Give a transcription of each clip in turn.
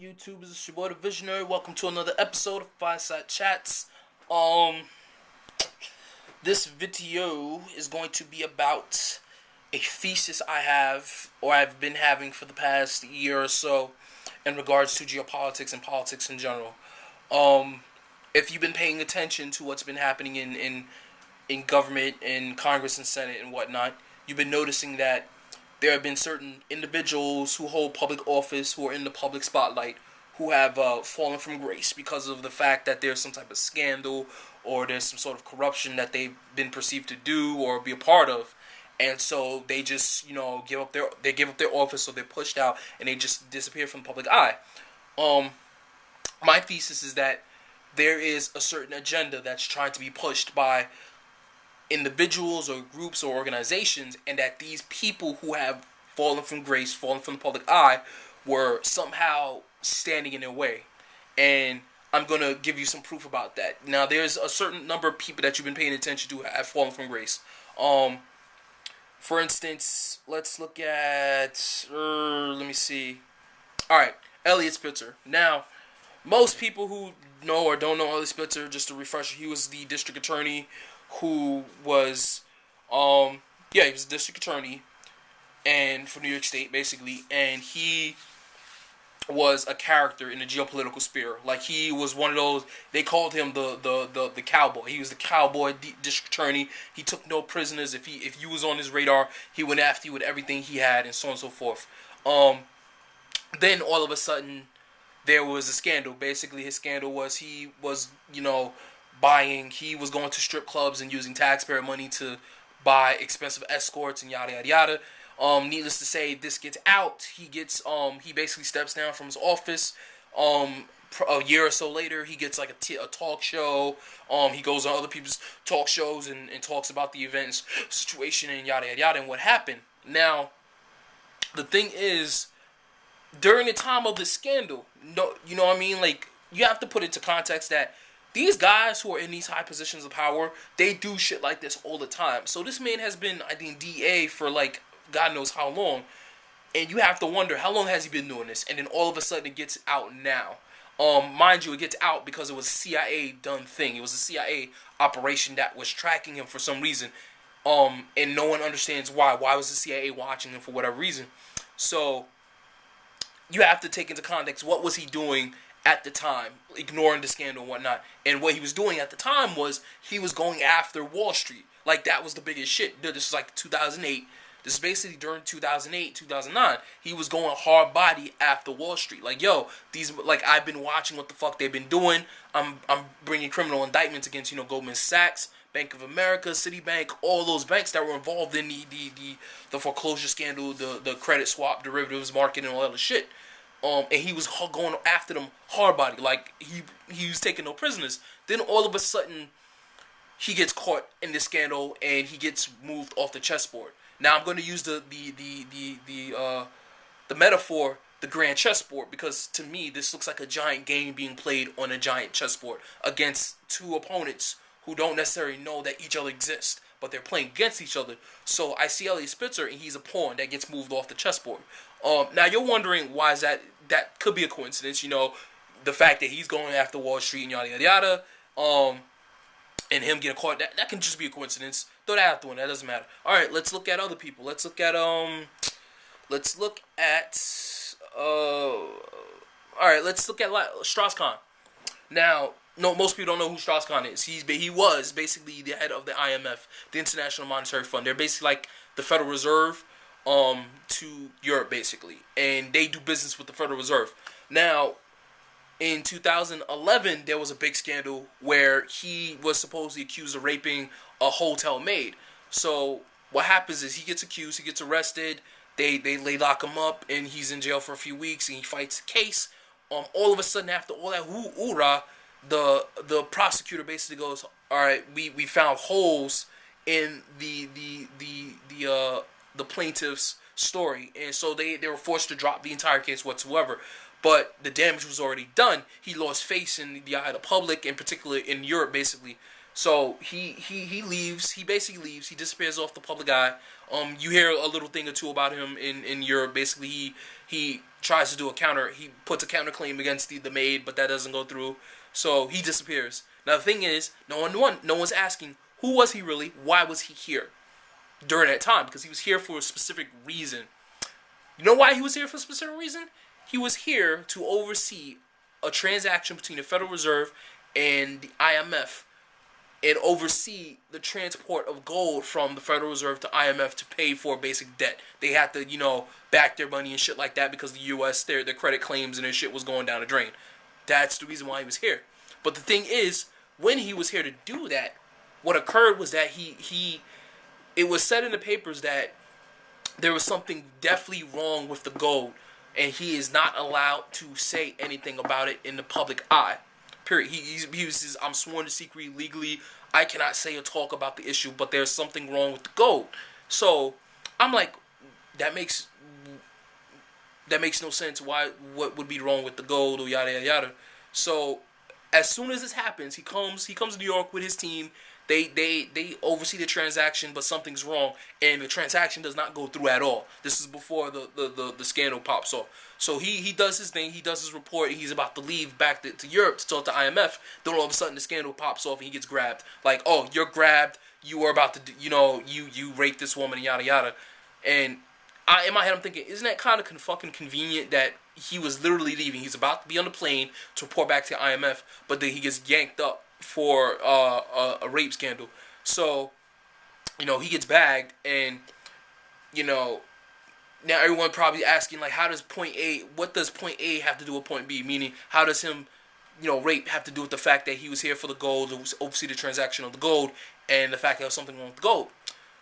YouTube? This is your boy the Visionary. Welcome to another episode of Firesidechats. This video is going to be about a thesis I have, or I've been having for the past year or so, in regards to geopolitics and politics in general. If you've been paying attention to what's been happening in government, in Congress and Senate and whatnot, you've been noticing that there have been certain individuals who hold public office, who are in the public spotlight, who have fallen from grace because of the fact that there's some type of scandal or there's some sort of corruption that they've been perceived to do or be a part of, and so they just give up their office, or they're pushed out and they just disappear from the public eye. My thesis is that there is a certain agenda that's trying to be pushed by individuals or groups or organizations, and that these people who have fallen from grace, fallen from the public eye, were somehow standing in their way. And I'm going to give you some proof about that. Now, there's a certain number of people that you've been paying attention to have fallen from grace. For instance, let's look at, let me see. Alright, Eliot Spitzer. Now, most people who know or don't know Eliot Spitzer, just to refresh, he was the district attorney who was, he was a district attorney and for New York State, basically, and he was a character in the geopolitical sphere. Like, he was one of those, they called him the cowboy. He was the cowboy district attorney. He took no prisoners. If you was on his radar, he went after you with everything he had, and so on and so forth. Then all of a sudden, there was a scandal. Basically, his scandal was he was, he was going to strip clubs and using taxpayer money to buy expensive escorts and yada yada yada. Needless to say, this gets out. He basically steps down from his office. A year or so later, he gets like a talk show. He goes on other people's talk shows and talks about the events, situation, and yada yada yada, and what happened. Now, the thing is, during the time of the scandal, you know what I mean? Like, you have to put into context that these guys who are in these high positions of power, they do shit like this all the time. So this man has been, I think, DA for like God knows how long. And you have to wonder, how long has he been doing this? And then all of a sudden it gets out now. Mind you, it gets out because it was a CIA done thing. It was a CIA operation that was tracking him for some reason. And no one understands why. Why was the CIA watching him for whatever reason? So you have to take into context, what was he doing at the time, ignoring the scandal and whatnot. And what he was doing at the time was he was going after Wall Street. Like, that was the biggest shit. This was like 2008. This is basically during 2008, 2009. He was going hard body after Wall Street. Like, yo, I've been watching what the fuck they've been doing. I'm bringing criminal indictments against, Goldman Sachs, Bank of America, Citibank, all those banks that were involved in the foreclosure scandal, the credit swap, derivatives market, and all that other shit. And he was going after them hard body, like he was taking no prisoners. Then all of a sudden, he gets caught in this scandal and he gets moved off the chessboard. Now I'm going to use the metaphor, the grand chessboard, because to me this looks like a giant game being played on a giant chessboard against two opponents who don't necessarily know that each other exists, but they're playing against each other. So I see Eliot Spitzer, and he's a pawn that gets moved off the chessboard. Now you're wondering, why is that? That could be a coincidence, the fact that he's going after Wall Street and yada yada yada, and him getting caught. That can just be a coincidence. Throw that out the window. That doesn't matter. All right, let's look at other people. Let's look at Strauss-Kahn. Now, no, most people don't know who Strauss-Kahn is. He was basically the head of the IMF, the International Monetary Fund. They're basically like the Federal Reserve to Europe, basically, and they do business with the Federal Reserve. Now, in 2011, there was a big scandal where he was supposedly accused of raping a hotel maid. So what happens is he gets accused, he gets arrested, they lock him up, and he's in jail for a few weeks, and he fights a case. All of a sudden, after all that hoorah, the prosecutor basically goes, all right, we found holes in the plaintiff's story, and so they were forced to drop the entire case whatsoever. But the damage was already done. He lost face in the eye of the public, in particular in Europe, basically. So he leaves. He basically leaves. He disappears off the public eye. You hear a little thing or two about him in Europe. Basically, he tries to do a counter. He puts a counterclaim against the maid, but that doesn't go through. So he disappears. Now the thing is, no one's asking who was he really? Why was he here during that time? Because he was here for a specific reason. You know why he was here for a specific reason? He was here to oversee a transaction between the Federal Reserve and the IMF, and oversee the transport of gold from the Federal Reserve to IMF to pay for basic debt. They had to, back their money and shit like that because the U.S., their credit claims and their shit was going down the drain. That's the reason why he was here. But the thing is, when he was here to do that, what occurred was that it was said in the papers that there was something definitely wrong with the gold, and he is not allowed to say anything about it in the public eye. Period. He says, I'm sworn to secrecy legally. I cannot say or talk about the issue, but there's something wrong with the gold. So I'm like, that makes no sense. What would be wrong with the gold or yada yada yada? So as soon as this happens, he comes to New York with his team. They oversee the transaction, but something's wrong, and the transaction does not go through at all. This is before the scandal pops off. So he does his thing, he does his report, and he's about to leave back to Europe to talk to IMF. Then all of a sudden the scandal pops off and he gets grabbed. Like, oh, you're grabbed, you are about to do, you raped this woman and yada yada. And in my head I'm thinking, isn't that kind of fucking convenient that he was literally leaving? He's about to be on the plane to report back to IMF, but then he gets yanked up for a rape scandal. So, he gets bagged, and, now everyone probably asking, like, what does point A have to do with point B? Meaning, how does him, rape have to do with the fact that he was here for the gold, to oversee the transaction of the gold, and the fact that there was something wrong with the gold?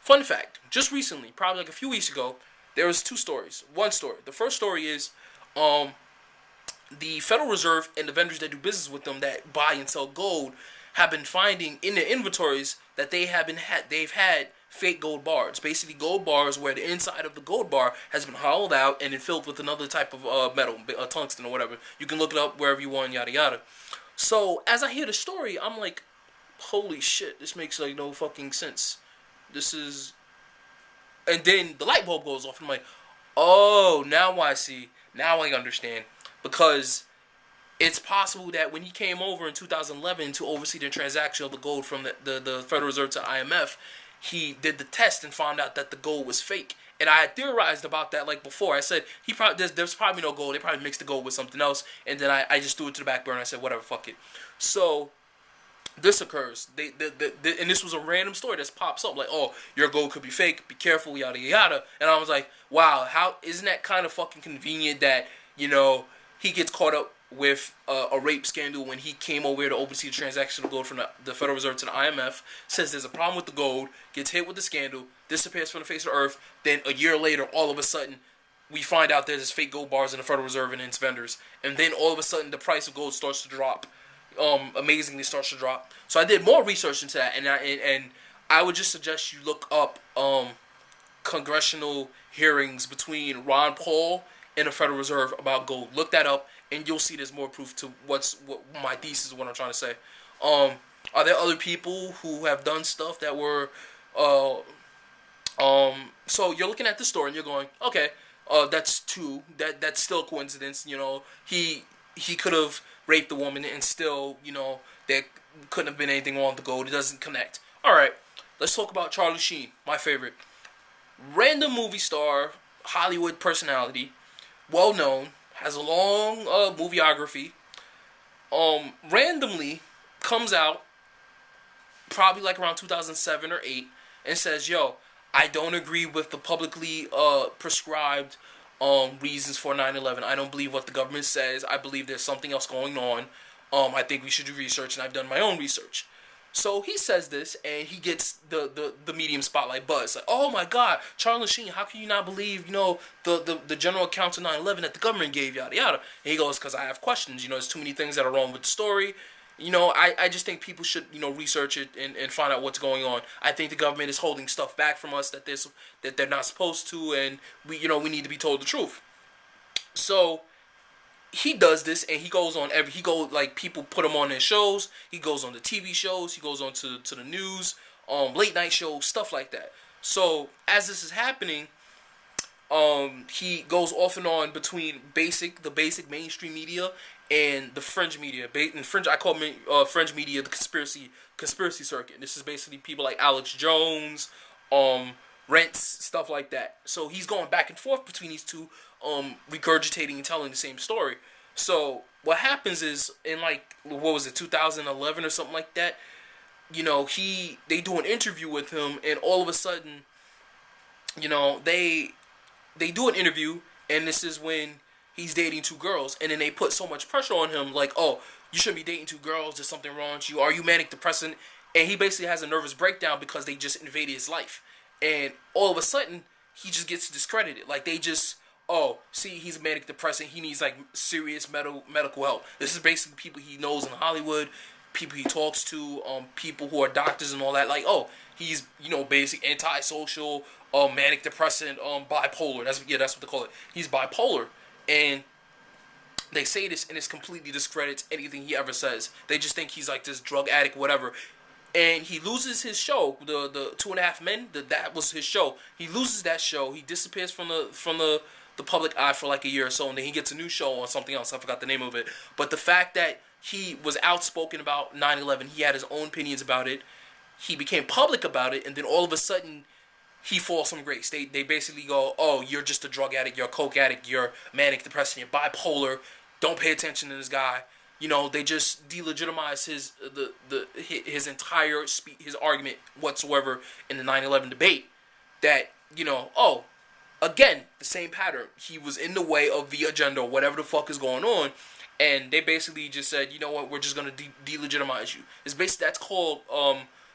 Fun fact, just recently, probably like a few weeks ago, there was two stories. One story. The first story is, the Federal Reserve and the vendors that do business with them that buy and sell gold have been finding in their inventories that they've had fake gold bars. Basically gold bars where the inside of the gold bar has been hollowed out and then filled with another type of metal, tungsten or whatever. You can look it up wherever you want, yada yada. So as I hear the story, I'm like, holy shit, this makes like no fucking sense. And then the light bulb goes off and I'm like, oh, now I see. Now I understand. Because it's possible that when he came over in 2011 to oversee the transaction of the gold from the Federal Reserve to IMF, he did the test and found out that the gold was fake. And I had theorized about that like before. I said there's probably no gold. They probably mixed the gold with something else. And then I just threw it to the back burner. I said, whatever, fuck it. So this occurs. And this was a random story that pops up. Like, oh, your gold could be fake. Be careful, yada, yada. And I was like, wow, isn't that kind of fucking convenient that, he gets caught up with a rape scandal when he came over here to oversee the transaction of gold from the Federal Reserve to the IMF, says there's a problem with the gold, gets hit with the scandal, disappears from the face of the earth, then a year later, all of a sudden, we find out there's fake gold bars in the Federal Reserve and its vendors, and then all of a sudden, the price of gold starts to drop. Amazingly starts to drop. So I did more research into that, and I would just suggest you look up congressional hearings between Ron Paul and the Federal Reserve about gold. Look that up, and you'll see there's more proof to what my thesis is, what I'm trying to say. Are there other people who have done stuff that were, so you're looking at the story and you're going, okay, that's two, that's still a coincidence, he could have raped the woman and still, there couldn't have been anything wrong with the gold, it doesn't connect. Alright, let's talk about Charlie Sheen, my favorite. Random movie star, Hollywood personality, well known, has a long movieography, randomly comes out probably like around 2007 or 8 and says, yo, I don't agree with the publicly prescribed reasons for 9/11. I don't believe what the government says. I believe there's something else going on. I think we should do research, and I've done my own research. So he says this, and he gets the medium spotlight buzz. Like, oh my God, Charlie Sheen, how can you not believe, the general accounts of 9/11 that the government gave, yada yada. And he goes, because I have questions. There's too many things that are wrong with the story. I just think people should, research it and find out what's going on. I think the government is holding stuff back from us that they're not supposed to, and we need to be told the truth. So he does this, and he goes on like, people put him on their shows. He goes on the TV shows. He goes on to the news, late night shows, stuff like that. So as this is happening, he goes off and on between the basic mainstream media and the fringe media. I call fringe media the conspiracy circuit. This is basically people like Alex Jones, Rents, stuff like that. So he's going back and forth between these two, regurgitating and telling the same story. So what happens is, in like, what was it, 2011 or something like that, you know, they do an interview with him, and all of a sudden, you know, they do an interview, and this is when he's dating two girls, and then they put so much pressure on him, like, oh, you shouldn't be dating two girls, there's something wrong with you, are you manic depressant? And he basically has a nervous breakdown because they just invaded his life. And all of a sudden, he just gets discredited. Like, they just, oh, see, he's manic depressant, he needs, like, serious medical help. This is basically people he knows in Hollywood, people he talks to, people who are doctors and all that. Like, oh, he's, you know, basic antisocial, manic depressant, bipolar. That's what they call it. He's bipolar. And they say this, and it completely discredits anything he ever says. They just think he's like this drug addict, whatever. And he loses his show, the 2.5 Men. That was his show. He loses that show. He disappears from the public eye for like a year or so, and then he gets a new show on something else. I forgot the name of it. But the fact that he was outspoken about 9/11, he had his own opinions about it. He became public about it, and then all of a sudden, he falls from grace. They basically go, oh, you're just a drug addict, you're a coke addict, you're manic depressant, you're bipolar. Don't pay attention to this guy. You know, they just delegitimize his entire his argument whatsoever in the 9/11 debate. That, you know, oh, again, the same pattern. He was in the way of the agenda or whatever the fuck is going on, and they basically just said, you know what, we're just gonna delegitimize you. It's basically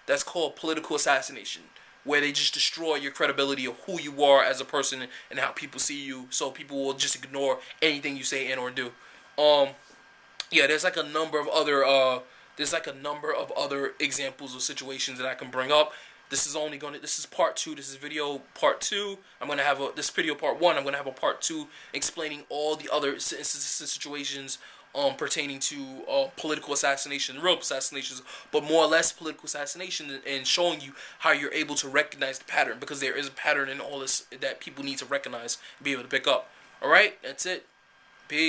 that's called political assassination, where they just destroy your credibility of who you are as a person and how people see you, so people will just ignore anything you say and or do. Yeah, there's like a number of other examples of situations that I can bring up. This is part 2. This is video part 2. This video part 1. I'm gonna have a part 2 explaining all the other situations pertaining to political assassination, real assassinations, but more or less political assassination, and showing you how you're able to recognize the pattern, because there is a pattern in all this that people need to recognize and be able to pick up. All right, that's it. Peace.